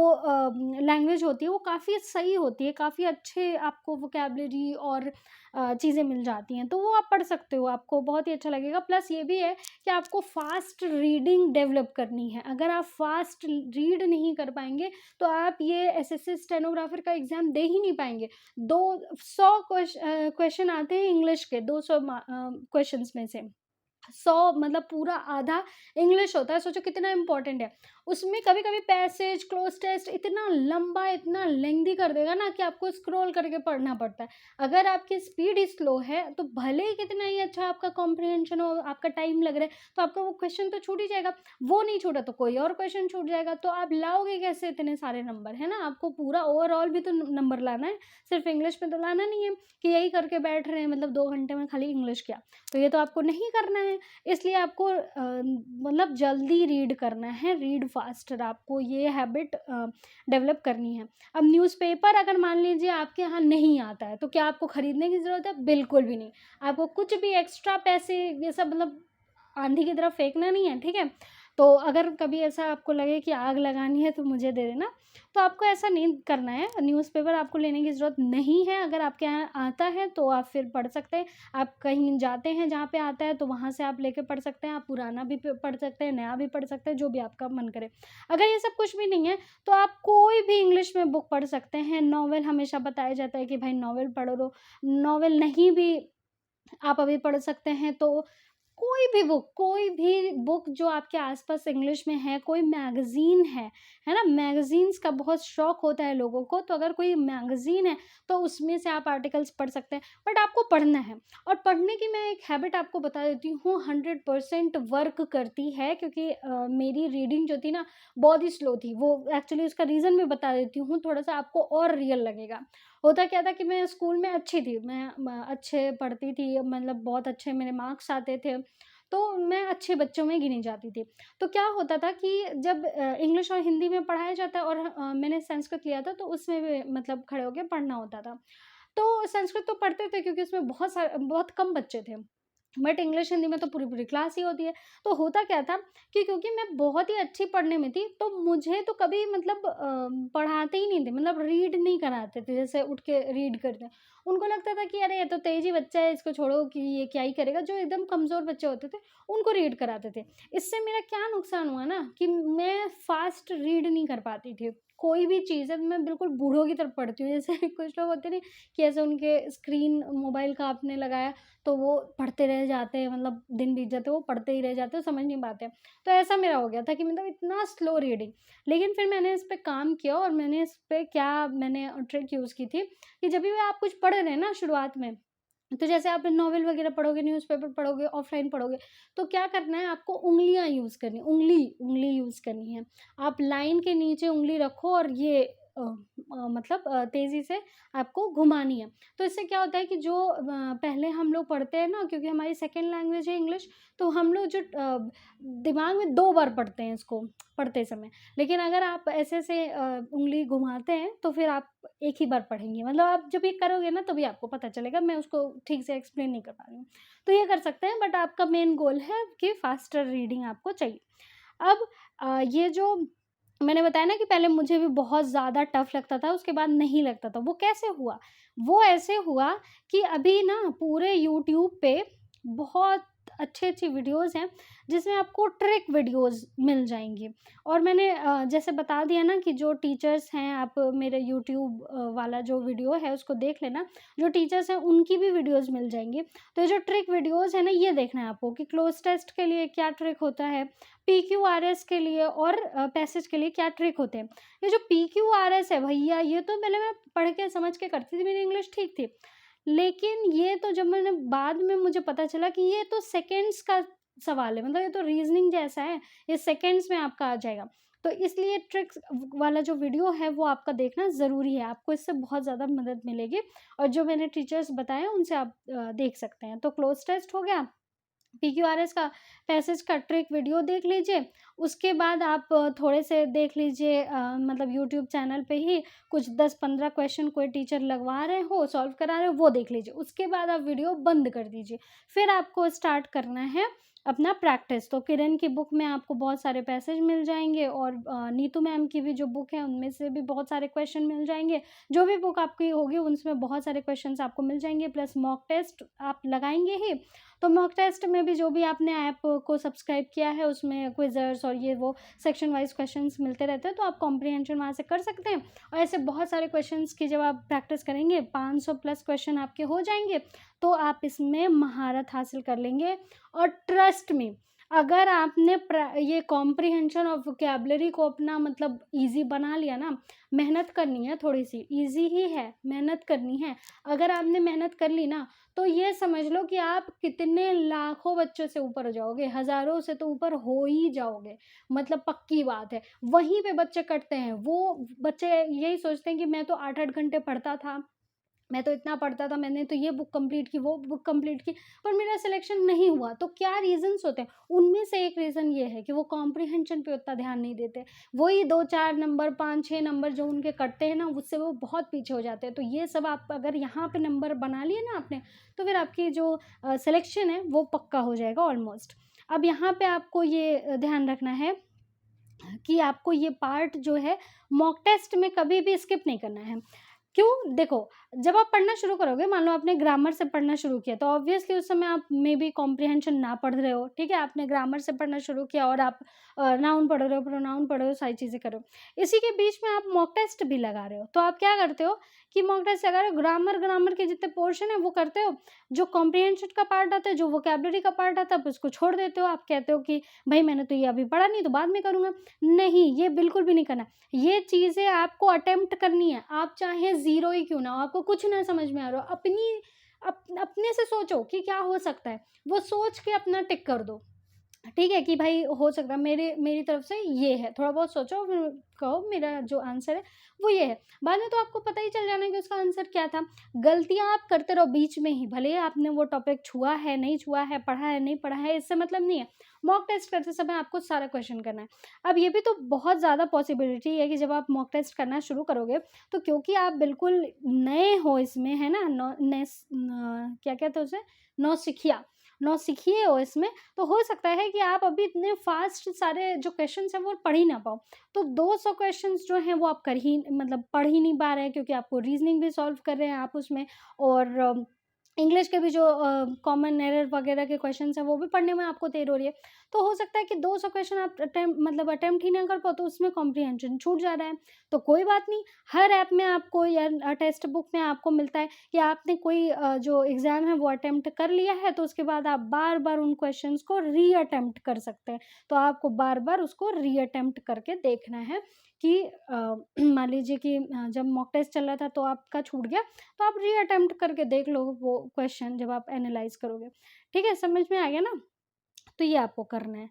लैंग्वेज होती है वो काफ़ी सही होती है, काफ़ी अच्छे आपको वोकैब्युलरी और चीज़ें मिल जाती हैं, तो वो आप पढ़ सकते हो, आपको बहुत ही अच्छा लगेगा। प्लस ये भी है कि आपको फ़ास्ट रीडिंग डेवलप करनी है। अगर आप फ़ास्ट रीड नहीं कर पाएँगे, तो आप ये एसएससी स्टेनोग्राफर का एग्ज़ाम दे ही नहीं पाएँगे। 200 क्वेश्चन आते हैं इंग्लिश के, 200 क्वेश्चन्स में से 100 मतलब पूरा आधा इंग्लिश होता है, सोचो कितना इम्पोर्टेंट है। उसमें कभी-कभी पैसेज, क्लोज़ टेस्ट इतना लंबा, इतना लेंथी कर देगा ना कि आपको स्क्रॉल करके पढ़ना पड़ता है। अगर आपकी स्पीड ही स्लो है, तो भले ही कितना ही अच्छा आपका कॉम्प्रिहेंशन हो, आपका टाइम लग रहा है, तो आपका वो क्वेश्चन तो छूट ही जाएगा। वो नहीं छूटा तो कोई और क्वेश्चन छूट जाएगा, तो आप लाओगे कैसे इतने सारे नंबर, है ना? आपको पूरा ओवरऑल भी तो नंबर लाना है, सिर्फ़ इंग्लिश में तो लाना नहीं है कि यही करके बैठ रहे हैं मतलब 2 घंटे में खाली इंग्लिश क्या। तो ये तो आपको नहीं करना है। इसलिए आपको मतलब जल्दी रीड करना है, रीड फास्टर, आपको ये हैबिट डेवलप करनी है। अब न्यूज़पेपर अगर मान लीजिए आपके यहाँ नहीं आता है, तो क्या आपको खरीदने की ज़रूरत है? बिल्कुल भी नहीं। आपको कुछ भी एक्स्ट्रा पैसे ये सब मतलब आंधी की तरफ फेंकना नहीं है, ठीक है? तो अगर कभी ऐसा आपको लगे कि आग लगानी है तो मुझे दे देना, तो आपको ऐसा नहीं करना है, न्यूज़पेपर आपको लेने की ज़रूरत नहीं है। अगर आपके यहाँ आता है तो आप फिर पढ़ सकते हैं। आप कहीं जाते हैं जहाँ पे आता है तो वहाँ से आप लेके पढ़ सकते हैं, आप पुराना भी पढ़ सकते हैं, नया भी पढ़ सकते हैं, जो भी आपका मन करे। अगर ये सब कुछ भी नहीं है, तो आप कोई भी इंग्लिश में बुक पढ़ सकते हैं। नॉवेल हमेशा बताया जाता है कि भाई नॉवेल पढ़ लो, नॉवेल नहीं भी आप अभी पढ़ सकते हैं, तो कोई भी बुक जो आपके आसपास इंग्लिश में है, कोई मैगज़ीन है ना? मैगज़ीन्स का बहुत शौक होता है लोगों को, तो अगर कोई मैगज़ीन है, तो उसमें से आप आर्टिकल्स पढ़ सकते हैं, बट आपको पढ़ना है। और पढ़ने की मैं एक हैबिट आपको बता देती हूँ, 100% वर्क करती है, क्योंकि मेरी रीडिंग जो थी ना, बहुत ही स्लो थी। वो एक्चुअली उसका रीज़न मैं बता देती हूँ, थोड़ा-सा आपको और रियल लगेगा। होता क्या था कि मैं स्कूल में अच्छी थी, मैं अच्छे पढ़ती थी, मतलब बहुत अच्छे मेरे मार्क्स आते थे, तो मैं अच्छे बच्चों में गिनी जाती थी। तो क्या होता था कि जब इंग्लिश और हिंदी में पढ़ाया जाता है, और मैंने संस्कृत लिया था, तो उसमें भी मतलब खड़े होके पढ़ना होता था। तो संस्कृत तो पढ़ते थे, क्योंकि उसमें बहुत कम बच्चे थे। बट इंग्लिश हिंदी में तो पूरी-पूरी क्लास ही होती है। तो होता क्या था कि क्योंकि मैं बहुत ही अच्छी पढ़ने में थी, तो मुझे तो कभी मतलब पढ़ाते ही नहीं थे, मतलब रीड नहीं कराते थे, जैसे उठ के रीड करते हैं। उनको लगता था कि अरे ये तो तेज़ ही बच्चा है, इसको छोड़ो कि ये क्या ही करेगा। जो एकदम कमज़ोर बच्चे होते थे, उनको रीड कराते थे। इससे मेरा क्या नुकसान हुआ ना, कि मैं फ़ास्ट रीड नहीं कर पाती थी। कोई भी चीज़ है, मैं बिल्कुल बूढ़ों की तरह पढ़ती हूँ। जैसे कुछ लोग होते नहीं, कि ऐसे उनके स्क्रीन मोबाइल का आपने लगाया, तो वो पढ़ते रह जाते हैं, मतलब दिन बीत जाते हैं, वो पढ़ते ही रह जाते हैं, समझ नहीं पाते। तो ऐसा मेरा हो गया था कि मतलब इतना स्लो रीडिंग। लेकिन फिर मैंने इस पे काम किया, और मैंने इस पे क्या मैंने ट्रिक यूज़ की थी, कि जब भी आप कुछ पढ़ रहे हैं ना शुरुआत में, तो जैसे आप नॉवेल वगैरह पढ़ोगे, न्यूज़पेपर पढ़ोगे, ऑफ़लाइन पढ़ोगे, तो क्या करना है आपको, उँगलियाँ यूज़ करनी, उँगली यूज़ करनी है। आप लाइन के नीचे उँगली रखो, और ये मतलब तेज़ी से आपको घुमानी है। तो इससे क्या होता है कि जो पहले हम लोग पढ़ते हैं ना, क्योंकि हमारी सेकंड लैंग्वेज है इंग्लिश, तो हम लोग जो दिमाग में 2 बार पढ़ते हैं इसको, पढ़ते समय। लेकिन अगर आप ऐसे-ऐसे उँगली घुमाते हैं, तो फिर आप एक ही बार पढ़ेंगे। मतलब आप जब ये करोगे ना, तभी आपको पता चलेगा, मैं उसको ठीक से एक्सप्लेन नहीं कर पा रही हूँ। तो ये कर सकते हैं, बट आपका मेन गोल है कि फास्टर रीडिंग आपको चाहिए। अब ये जो मैंने बताया ना कि पहले मुझे भी बहुत ज़्यादा टफ़ लगता था, उसके बाद नहीं लगता था। वो कैसे हुआ? वो ऐसे हुआ कि अभी ना पूरे यूट्यूब पे बहुत अच्छी-अच्छी वीडियोज़ हैं, जिसमें आपको ट्रिक वीडियोज़ मिल जाएँगी। और मैंने जैसे बता दिया ना कि जो टीचर्स हैं, आप मेरे यूट्यूब वाला जो वीडियो है उसको देख लेना। जो टीचर्स हैं उनकी भी वीडियोज़ मिल जाएँगी। तो ये जो ट्रिक वीडियोज़ है ना, ये देखना है आपको कि क्लोज़ टेस्ट के लिए क्या ट्रिक होता है, पीक्यूआरएस के लिए और पैसेज के लिए क्या ट्रिक होते हैं। ये जो पीक्यूआरएस है भैया, ये तो पहले मैं पढ़ के समझ के करती थी, मेरी इंग्लिश ठीक थी। लेकिन ये तो जब मैंने बाद में मुझे पता चला कि ये तो सेकंड्स का सवाल है, मतलब ये तो रीज़निंग जैसा है, ये सेकंड्स में आपका आ जाएगा। तो इसलिए ट्रिक्स वाला जो वीडियो है वो आपका देखना ज़रूरी है, आपको इससे बहुत ज़्यादा मदद मिलेगी। और जो मैंने टीचर्स बताए हैं उनसे आप देख सकते हैं। तो क्लोज़ टेस्ट हो गया, पीक्यूआरएस का पैसेज का ट्रिक वीडियो देख लीजिए। उसके बाद आप थोड़े से देख लीजिए, मतलब यूट्यूब चैनल पे ही कुछ 10-15 क्वेश्चन कोई टीचर लगवा रहे हो, सॉल्व करा रहे हो, वो देख लीजिए। उसके बाद आप वीडियो बंद कर दीजिए। फिर आपको स्टार्ट करना है अपना प्रैक्टिस। तो किरण की बुक में आपको बहुत सारे पैसेज मिल जाएँगे, और नीतू मैम की भी जो बुक है उनमें से भी बहुत सारे क्वेश्चन मिल जाएँगे। जो भी बुक आपकी होगी उसमें बहुत सारे क्वेश्चंस आपको मिल जाएँगे, प्लस मॉक टेस्ट आप लगाएँगे ही। तो मॉक टेस्ट में भी जो भी आपने ऐप को सब्सक्राइब किया है, उसमें क्विज़र्स और ये वो सेक्शन वाइज़ क्वेश्चंस मिलते रहते हैं, तो आप कॉम्प्रिहेंशन वहाँ से कर सकते हैं। और ऐसे बहुत सारे क्वेश्चंस की जब आप प्रैक्टिस करेंगे, 500 प्लस क्वेश्चन आपके हो जाएँगे, तो आप इसमें महारत हासिल कर लेंगे। और ट्रस्ट मी, अगर आपने ये कॉम्प्रिहेंशन और वोकैब्युलरी को अपना मतलब ईज़ी बना लिया ना, मेहनत करनी है थोड़ी-सी, ईज़ी ही है, मेहनत करनी है। अगर आपने मेहनत कर ली ना, तो ये समझ लो कि आप कितने लाखों बच्चों से ऊपर हो जाओगे, हज़ारों से तो ऊपर हो ही जाओगे, मतलब पक्की बात है। वहीं पे बच्चे कटते हैं, वो बच्चे यही सोचते हैं कि मैं तो 8-8 घंटे पढ़ता था, मैं तो इतना पढ़ता था, मैंने तो ये बुक कंप्लीट की, वो बुक कंप्लीट की, पर मेरा सिलेक्शन नहीं हुआ। तो क्या रीज़न्स होते हैं? उनमें से एक रीज़न ये है कि वो कॉम्प्रिहेंशन पे उतना ध्यान नहीं देते। वही 2-4 नंबर, 5-6 नंबर जो उनके कटते हैं ना, उससे वो बहुत पीछे हो जाते हैं। तो ये सब आप अगर यहाँ पे नंबर बना लिए ना आपने, तो फिर आपकी जो सिलेक्शन है वो पक्का हो जाएगा ऑलमोस्ट। अब यहाँ पे आपको ये ध्यान रखना है कि आपको ये पार्ट जो है, मॉक टेस्ट में कभी भी स्किप नहीं करना है। क्यों? देखो, जब आप पढ़ना शुरू करोगे, मान लो आपने ग्रामर से पढ़ना शुरू किया, तो ऑब्वियसली उस समय आप मे बी कॉम्प्रिहेंशन ना पढ़ रहे हो, ठीक है? आपने ग्रामर से पढ़ना शुरू किया और आप नाउन पढ़ रहे हो, प्रोनाउन पढ़ रहे हो, सारी चीज़ें कर रहे हो। इसी के बीच में आप मॉक टेस्ट भी लगा रहे हो, तो आप क्या करते हो कि मॉक टेस्ट लगा रहे हो, ग्रामर के जितने पोर्शन है वो करते हो, जो कॉम्प्रिहेंशन का पार्ट आता है, जो वोकैब्युलरी का पार्ट आता है, आप उसको छोड़ देते हो। आप कहते हो कि भई मैंने तो ये अभी पढ़ा नहीं, तो बाद में करूँगा। नहीं, ये बिल्कुल भी नहीं करना। ये चीज़ें आपको अटेम्प्ट करनी है, आप चाहे ज़ीरो ही क्यों ना हो, आपको कुछ ना समझ में आ रहा हो, अपने से सोचो कि क्या हो सकता है, वो सोच के अपना टिक कर दो। ठीक है कि भाई हो सकता है मेरी तरफ से ये है, थोड़ा बहुत सोचो फिर कहो मेरा जो आंसर है वो ये है। बाद में तो आपको पता ही चल जाना है कि उसका आंसर क्या था। गलतियाँ आप करते रहो बीच में ही, भले ही आपने वो टॉपिक छुआ है, नहीं छुआ है, पढ़ा है, नहीं पढ़ा है, इससे मतलब नहीं है। मॉक टेस्ट करते समय आपको सारा क्वेश्चन करना है। अब ये भी तो बहुत ज़्यादा पॉसिबिलिटी है कि जब आप मॉक टेस्ट करना शुरू करोगे, तो क्योंकि आप बिल्कुल नए हो इसमें, है ना? क्या कहते हैं उसे? नौसिखिए हो इसमें, तो हो सकता है कि आप अभी इतने फास्ट सारे जो क्वेश्चंस हैं वो पढ़ ही ना पाओ। तो 200 क्वेश्चंस जो हैं वो आप कर ही मतलब पढ़ ही नहीं पा रहे हैं, क्योंकि आपको रीजनिंग भी सॉल्व कर रहे हैं आप उसमें, और इंग्लिश के भी जो कॉमन एरर वगैरह के क्वेश्चंस हैं वो भी पढ़ने में आपको देर हो रही है। तो हो सकता है कि 200 क्वेश्चन आप अटेम्प्ट ही ना कर पाओ, तो उसमें कॉम्प्रिहेंशन छूट जा रहा है। तो कोई बात नहीं, हर ऐप में आपको या टेक्स्ट बुक में आपको मिलता है कि आपने कोई जो एग्ज़ाम है वो अटेम्प्ट कर लिया है, तो उसके बाद आप बार-बार उन क्वेश्चंस को री-अटेम्प्ट कर सकते हैं। तो आपको बार-बार उसको री-अटेम्प्ट करके देखना है कि मान लीजिए कि जब मॉक टेस्ट चल रहा था तो आपका छूट गया, तो आप री-अटेम्प्ट करके देख लो वो क्वेश्चन जब आप एनालाइज़ करोगे। ठीक है, समझ में आ गया ना? तो ये आपको करना है।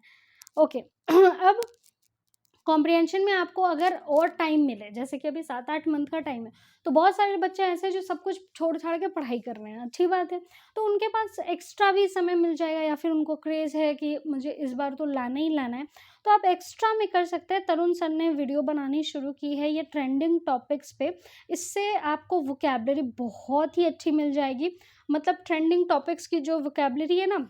ओके। अब कॉम्प्रिहेंशन में आपको अगर और टाइम मिले, जैसे कि अभी 7-8 मंथ का टाइम है, तो बहुत सारे बच्चे ऐसे हैं जो सब कुछ छोड़-छाड़ के पढ़ाई कर रहे हैं, अच्छी बात है। तो उनके पास एक्स्ट्रा भी समय मिल जाएगा, या फिर उनको क्रेज़ है कि मुझे इस बार तो लाना ही लाना है, तो आप एक्स्ट्रा में कर सकते हैं। तरुण सर ने वीडियो बनानी शुरू की है ये ट्रेंडिंग टॉपिक्स पे, इससे आपको वोकैब्युलरी बहुत ही अच्छी मिल जाएगी। मतलब ट्रेंडिंग टॉपिक्स की जो वोकैब्युलरी है ना,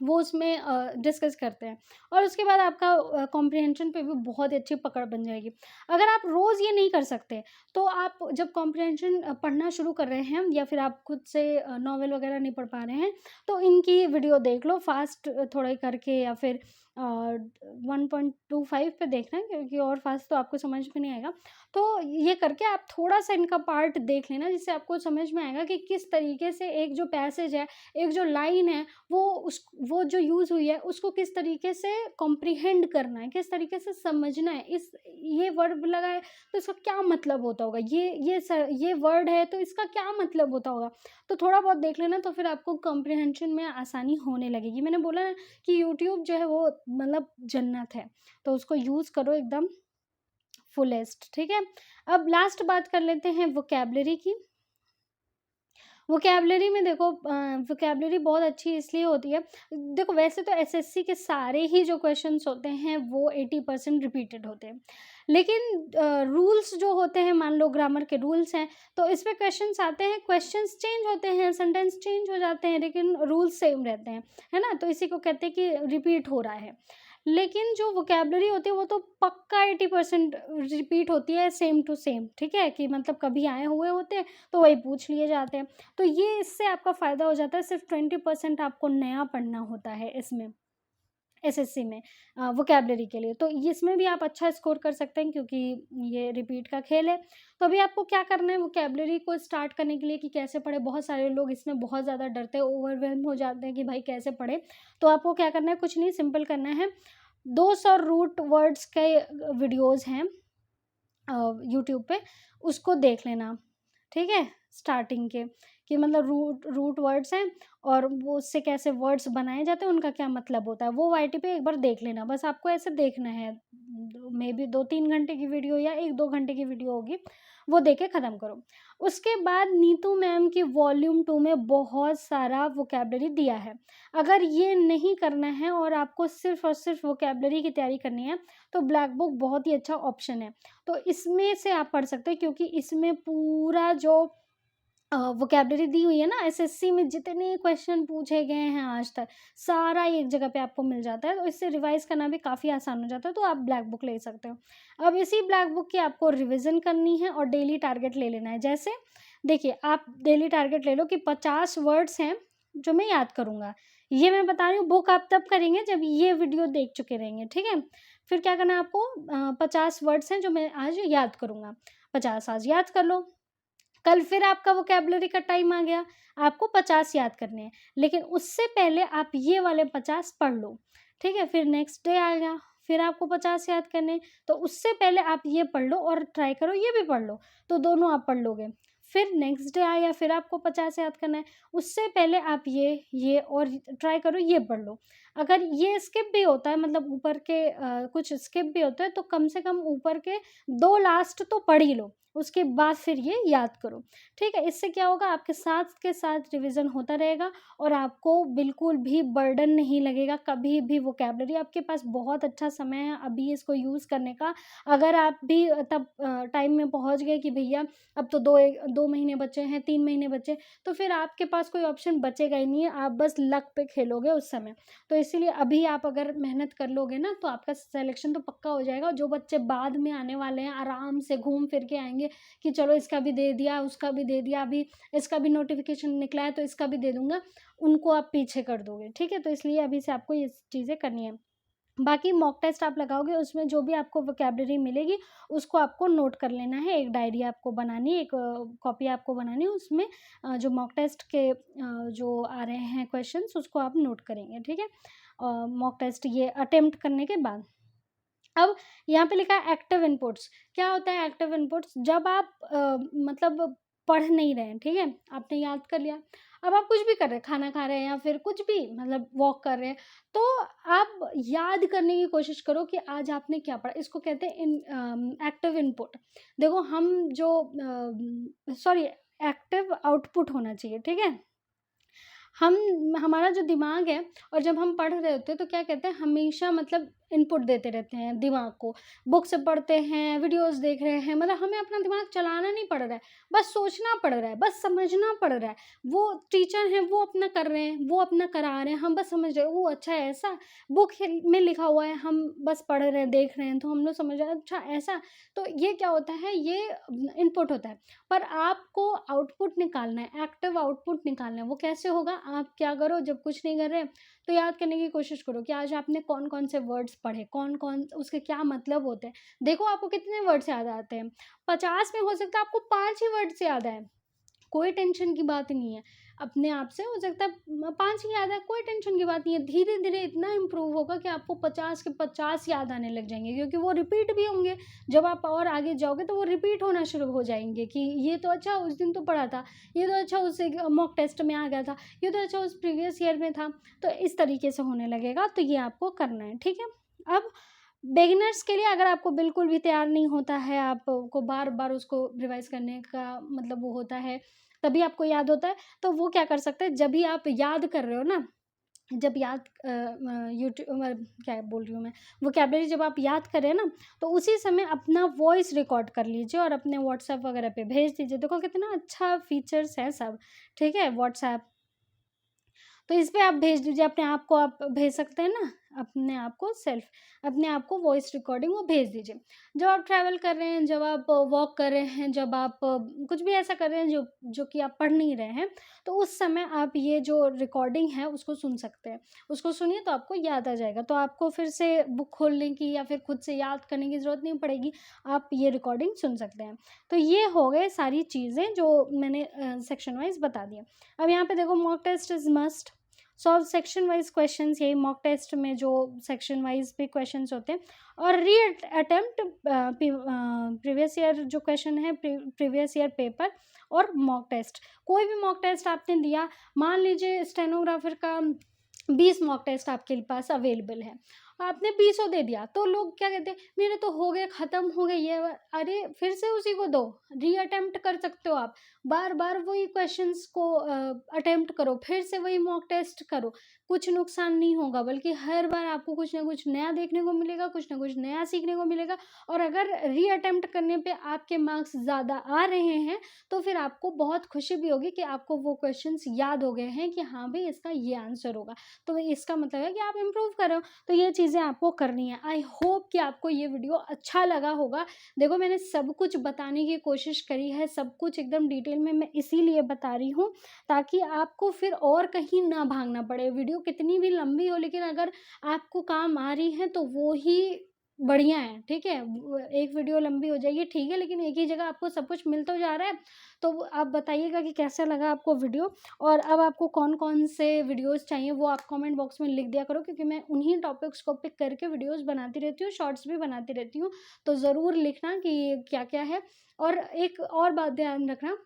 वो उसमें डिस्कस करते हैं, और उसके बाद आपका कॉम्प्रिहेंशन पे भी बहुत ही अच्छी पकड़ बन जाएगी। अगर आप रोज़ ये नहीं कर सकते, तो आप जब कॉम्प्रिहेंशन पढ़ना शुरू कर रहे हैं, या फिर आप खुद से नॉवेल वगैरह नहीं पढ़ पा रहे हैं, तो इनकी वीडियो देख लो फास्ट थोड़ा ही करके, या फिर 1.25 पे देखना, क्योंकि और फास्ट तो आपको समझ में नहीं आएगा। तो ये करके आप थोड़ा-सा इनका पार्ट देख लेना, जिससे आपको समझ में आएगा कि किस तरीके से एक जो पैसेज है, एक जो लाइन है, वो जो यूज़ हुई है उसको किस तरीके से कॉम्प्रिहेंड करना है, किस तरीके से समझना है। ये वर्ड लगा है तो इसका क्या मतलब होता होगा, ये वर्ड है तो इसका क्या मतलब होता होगा। तो थोड़ा बहुत देख लेना, तो फिर आपको कॉम्प्रिहेंशन में आसानी होने लगेगी। मैंने बोला ना कि यूट्यूब जो है वो मतलब जन्नत है, तो उसको यूज़ करो एकदम फुलेस्ट, ठीक है। अब लास्ट बात कर लेते हैं वोकैब्युलरी की। वोकैब्युलरी में देखो, वोकैब्युलरी बहुत अच्छी इसलिए होती है, देखो वैसे तो एसएससी के सारे ही जो क्वेश्चंस होते हैं वो 80% रिपीटेड होते हैं, लेकिन रूल्स जो होते हैं, मान लो ग्रामर के रूल्स हैं, तो इसमें क्वेश्चंस आते हैं, क्वेश्चंस चेंज होते हैं, सेंटेंस चेंज हो जाते हैं, लेकिन रूल्स सेम रहते हैं, है ना? तो इसी को कहते हैं कि रिपीट हो रहा है। लेकिन जो वोकैब्युलरी होती है वो तो पक्का 80% रिपीट होती है, सेम टू सेम, ठीक है? कि मतलब कभी आए हुए होते हैं तो वही पूछ लिए जाते हैं। तो ये इससे आपका फ़ायदा हो जाता है, सिर्फ 20% आपको नया पढ़ना होता है इसमें, एसएससी में वोकैब्युलरी के लिए। तो इसमें भी आप अच्छा स्कोर कर सकते हैं, क्योंकि ये रिपीट का खेल है। तो अभी आपको क्या करना है वोकैब्युलरी को स्टार्ट करने के लिए, कि कैसे पढ़ें? बहुत सारे लोग इसमें बहुत ज़्यादा डरते हैं, ओवरवेल्म हो जाते हैं कि भाई कैसे पढ़ें? तो आपको क्या करना है, कुछ नहीं, सिंपल करना है। 200 रूट वर्ड्स के वीडियोज़ हैं यूट्यूब पे, उसको देख लेना, ठीक है? स्टार्टिंग के, कि मतलब रूट वर्ड्स हैं, और वो उससे कैसे वर्ड्स बनाए जाते हैं, उनका क्या मतलब होता है, वो वाईटी पे एक बार देख लेना। बस आपको ऐसे देखना है, मेबी 2-3 घंटे की वीडियो या 1-2 घंटे की वीडियो होगी, वो देख के ख़त्म करो। उसके बाद नीतू मैम की वॉल्यूम 2 में बहुत सारा वोकैब्युलरी दिया है। अगर ये नहीं करना है और आपको सिर्फ़ और सिर्फ़ वोकैब्युलरी की तैयारी करनी है, तो ब्लैक बुक बहुत ही अच्छा ऑप्शन है। तो इसमें से आप पढ़ सकते हैं, क्योंकि इसमें पूरा जो वोकैबलरी दी हुई है ना, एसएससी में जितने क्वेश्चन पूछे गए हैं आज तक, सारा एक जगह पे आपको मिल जाता है, तो इससे रिवाइज करना भी काफ़ी आसान हो जाता है, तो आप ब्लैक बुक ले सकते हो। अब इसी ब्लैक बुक की आपको रिवीजन करनी है और डेली टारगेट ले लेना है। जैसे देखिए, आप डेली टारगेट ले लो कि 50 वर्ड्स हैं जो मैं याद करूँगा। ये मैं बता रही हूँ, बुक आप तब करेंगे जब ये वीडियो देख चुके रहेंगे, ठीक है? फिर क्या करना है आपको, 50 वर्ड्स हैं जो मैं आज याद करूँगा, 50 आज याद कर लो। कल फिर आपका वोकैबुलरी का टाइम आ गया, आपको 50 याद करने हैं, लेकिन उससे पहले आप ये वाले 50 पढ़ लो, ठीक है? फिर नेक्स्ट डे आ गया, फिर आपको 50 याद करने हैं, तो उससे पहले आप ये पढ़ लो और ट्राई करो ये भी पढ़ लो, तो दोनों आप पढ़ लोगे। फिर नेक्स्ट डे आया, फिर आपको 50 याद करना है, उससे पहले आप ये और ट्राई करो ये पढ़ लो। अगर ये स्किप भी होता है, मतलब ऊपर के कुछ स्किप भी होता है, तो कम से कम ऊपर के 2 लास्ट तो पढ़ ही लो, उसके बाद फिर ये याद करो, ठीक है? इससे क्या होगा, आपके साथ के साथ रिवीजन होता रहेगा और आपको बिल्कुल भी बर्डन नहीं लगेगा कभी भी। वोकैबुलरी आपके पास बहुत अच्छा समय है अभी इसको यूज़ करने का। अगर आप भी तब टाइम में पहुँच गए कि भैया अब तो 2 महीने बचे हैं, 3 महीने बचे, तो फिर आपके पास कोई ऑप्शन बचेगा ही नहीं है, आप बस लक पे खेलोगे उस समय। तो इसीलिए अभी आप अगर मेहनत कर लोगे ना, तो आपका सिलेक्शन तो पक्का हो जाएगा। जो बच्चे बाद में आने वाले हैं, आराम से घूम फिर के आएँगे कि चलो इसका भी दे दिया, उसका भी दे दिया, अभी इसका भी नोटिफ़िकेशन निकला है तो इसका भी दे दूँगा, उनको आप पीछे कर दोगे, ठीक है? तो इसलिए अभी से आपको ये चीज़ें करनी है। बाकी मॉक टेस्ट आप लगाओगे, उसमें जो भी आपको वोकैबुलरी मिलेगी उसको आपको नोट कर लेना है, एक डायरी आपको बनानी है, एक कॉपी आपको बनानी है, उसमें जो मॉक टेस्ट के जो आ रहे हैं क्वेश्चंस उसको आप नोट करेंगे, ठीक है? मॉक टेस्ट ये अटेम्प्ट करने के बाद। अब यहाँ पे लिखा है एक्टिव इनपुट्स। क्या होता है एक्टिव इनपुट्स? जब आप मतलब पढ़ नहीं रहे हैं, ठीक है? आपने याद कर लिया, अब आप कुछ भी कर रहे हैं, खाना खा रहे हैं या फिर कुछ भी, मतलब वॉक कर रहे हैं, तो आप याद करने की कोशिश करो कि आज आपने क्या पढ़ा। इसको कहते हैं एक्टिव इनपुट। देखो हम जो सॉरी, एक्टिव आउटपुट होना चाहिए, ठीक है? हमारा जो दिमाग है, और जब हम पढ़ रहे होते हैं तो क्या कहते हैं, हमेशा मतलब इनपुट देते रहते हैं दिमाग को। बुक से पढ़ते हैं, वीडियोज़ देख रहे हैं, मतलब हमें अपना दिमाग चलाना नहीं पड़ रहा है, बस सोचना पड़ रहा है, बस समझना पड़ रहा है। वो टीचर हैं, वो अपना कर रहे हैं, वो अपना करा रहे हैं, हम बस समझ रहे हैं, ओह! अच्छा ऐसा, बुक हिल में लिखा हुआ है, हम बस पढ़ रहे हैं, देख रहे हैं, तो हम लोग समझ रहे हैं, अच्छा ऐसा। तो ये क्या होता है, ये इनपुट होता है। पर आपको आउटपुट निकालना है, एक्टिव आउटपुट निकालना है। वो कैसे होगा? आप क्या करो, जब कुछ नहीं कर रहे तो याद करने की कोशिश करो कि आज आपने कौन-कौन से वर्ड्स पढ़े, कौन-कौन उसके क्या मतलब होते हैं। देखो आपको कितने वर्ड्स याद आते हैं, 50 में हो सकता है आपको 5 ही वर्ड्स याद आएँ। कोई टेंशन की बात नहीं है। अपने आप से हो सकता है 5 ही याद आए, कोई टेंशन की बात नहीं है। धीरे-धीरे इतना इम्प्रूव होगा कि आपको 50 के 50 याद आने लग जाएँगे, क्योंकि वो रिपीट भी होंगे। जब आप और आगे जाओगे तो वो रिपीट होना शुरू हो जाएँगे कि ये तो अच्छा उस दिन तो पढ़ा था, ये तो अच्छा उस मॉक टेस्ट में आ गया था, ये तो अच्छा उस प्रीवियस ईयर में था। तो इस तरीके से होने लगेगा, तो ये आपको करना है, ठीक है? अब बिगिनर्स के लिए, अगर आपको बिल्कुल भी तैयार नहीं होता है, आपको बार-बार उसको रिवाइज़ करने का मतलब वो होता है, तभी आपको याद होता है, तो वो क्या कर सकते हैं, जब भी आप याद कर रहे हो ना, जब याद क्या बोल रही हूँ मैं, वोकैबुलरी जब आप याद कर रहे हैं ना, तो उसी समय अपना वॉइस रिकॉर्ड कर लीजिए और अपने व्हाट्सएप वगैरह पे भेज दीजिए। देखो कितना अच्छा फीचर्स है सब, ठीक है? व्हाट्सएप, तो इस पे आप भेज दीजिए, अपने आप को आप भेज सकते हैं ना, अपने आप को अपने आप को वॉइस रिकॉर्डिंग वो भेज दीजिए। जब आप ट्रैवल कर रहे हैं, जब आप वॉक कर रहे हैं, जब आप कुछ भी ऐसा कर रहे हैं जो जो कि आप पढ़ नहीं रहे हैं, तो उस समय आप ये जो रिकॉर्डिंग है उसको सुन सकते हैं। उसको सुनिए तो आपको याद आ जाएगा, तो आपको फिर से बुक खोलने की या फिर खुद से याद करने की ज़रूरत नहीं पड़ेगी, आप ये रिकॉर्डिंग सुन सकते हैं। तो ये हो गए सारी चीज़ें जो मैंने सेक्शन वाइज़ बता दिया। अब यहाँ पे देखो, mock test is must. Solve section wise questions, यही मॉक टेस्ट में जो सेक्शन वाइज भी क्वेश्चंस होते हैं, और री अटेम्प्ट प्रीवियस ईयर जो क्वेश्चन है, प्रीवियस ईयर पेपर और मॉक टेस्ट। कोई भी मॉक टेस्ट आपने दिया, मान लीजिए स्टेनोग्राफर का 20 मॉक टेस्ट आपके पास अवेलेबल है, आपने 20 दे दिया तो लोग क्या कहते हैं, मेरे तो हो गए, ख़त्म हो गए ये अरे फिर से उसी को दो, रीअटेम्प्ट कर सकते हो आप। बार बार वही क्वेश्चंस को अटेम्प्ट करो, फिर से वही मॉक टेस्ट करो, कुछ नुकसान नहीं होगा, बल्कि हर बार आपको कुछ ना कुछ नया देखने को मिलेगा, कुछ ना कुछ नया सीखने को मिलेगा। और अगर रीअटेम्प्ट करने पे आपके मार्क्स ज़्यादा आ रहे हैं तो फिर आपको बहुत खुशी भी होगी कि आपको वो क्वेश्चंस याद हो गए हैं कि हाँ भाई इसका ये आंसर होगा, तो इसका मतलब है कि आप इम्प्रूव करो। तो ये चीज़ें आपको करनी है। आई होप कि आपको ये वीडियो अच्छा लगा होगा। देखो मैंने सब कुछ बताने की कोशिश करी है, सब कुछ एकदम डिटेल में मैं इसीलिए बता रही हूँ ताकि आपको फिर और कहीं ना भागना पड़े। वीडियो कितनी भी लंबी हो लेकिन अगर आपको काम आ रही है तो वो ही बढ़िया है, ठीक है? एक वीडियो लंबी हो जाएगी ठीक है, लेकिन एक ही जगह आपको सब कुछ मिल तो जा रहा है। तो आप बताइएगा कि कैसा लगा आपको वीडियो, और अब आपको कौन-कौन से वीडियोज़ चाहिए वो आप कमेंट बॉक्स में लिख दिया करो, क्योंकि मैं उन्हीं टॉपिक्स को पिक करके वीडियोज़ बनाती रहती हूँ, शॉर्ट्स भी बनाती रहती हूँ। तो ज़रूर लिखना कि क्या-क्या है। और एक और बात ध्यान रखना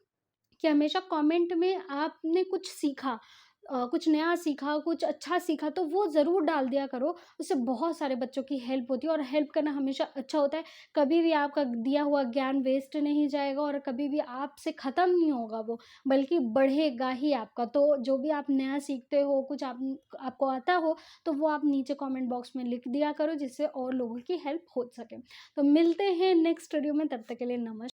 कि हमेशा कमेंट में आपने कुछ सीखा, कुछ नया सीखा, कुछ अच्छा सीखा तो वो ज़रूर डाल दिया करो। उससे बहुत सारे बच्चों की हेल्प होती है और हेल्प करना हमेशा अच्छा होता है। कभी भी आपका दिया हुआ ज्ञान वेस्ट नहीं जाएगा और कभी भी आपसे ख़त्म नहीं होगा वो, बल्कि बढ़ेगा ही आपका। तो जो भी आप नया सीखते हो, कुछ आपको आता हो, तो वो आप नीचे कमेंट बॉक्स में लिख दिया करो जिससे और लोगों की हेल्प हो सके। तो मिलते हैं नेक्स्ट वीडियो में, तब तक के लिए नमस्कार।